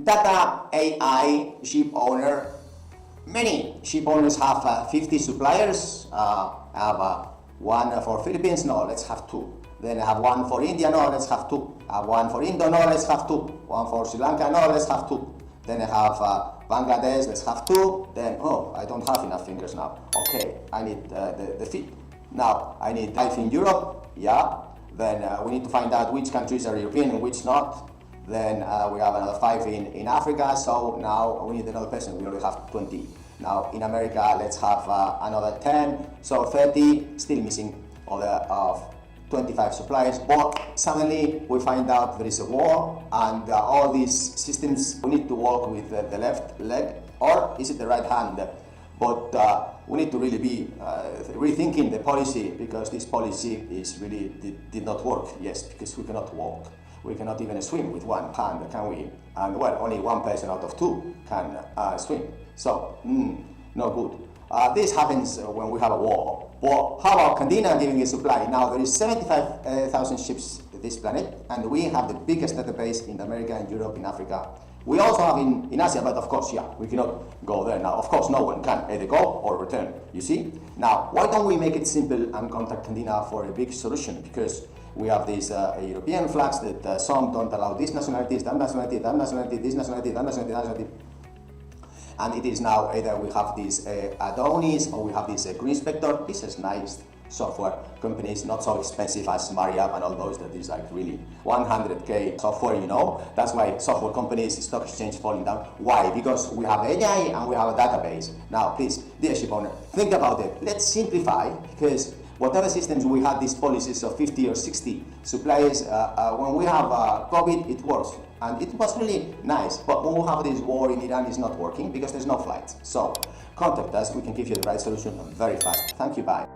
Data AI ship owner. Many ship owners have 50 suppliers. I have one for Philippines, no, let's have two. Then I have one for India, no, let's have two. I have one for Indo, no, let's have two. One for Sri Lanka, no, let's have two. Then I have Bangladesh, let's have two. Then, oh, I don't have enough fingers now. Okay, I need the feet. Now, I need 5 in Europe, yeah. Then we need to find out which countries are European and which not. Then we have another 5 in Africa, so now we need another person. We already have 20. Now in America, let's have another 10, so 30, still missing of 25 suppliers. But suddenly we find out there is a war, and all these systems, we need to work with the left leg, or is it the right hand? But we need to really be rethinking the policy, because this policy is really did not work. Yes, because we cannot walk. We cannot even swim with one hand, can we? And well, only one person out of 2 can swim. So, no good. This happens when we have a war. Well, how about Candina giving a supply? Now, there is 75,000 ships on this planet, and we have the biggest database in America, in Europe, in Africa. We also have in Asia, but of course, yeah, we cannot go there now. Of course, no one can either go or return, you see? Now, why don't we make it simple and contact Candina for a big solution? Because we have these European flags that some don't allow this nationality, that nationality, that nationality, this nationality, that nationality, that nationality. And it is now either we have these Adonis or we have this Green Spectre. This is nice software companies, not so expensive as Mariab and all those that is like really 100K software, you know. That's why software companies, stock exchange falling down. Why? Because we have AI and we have a database. Now, please, dear ship owner, think about it. Let's simplify, because whatever systems we had these policies of 50 or 60 suppliers, when we have COVID, it works. And it was really nice. But when we have this war in Iran, it's not working because there's no flights. So contact us, we can give you the right solution very fast. Thank you, bye.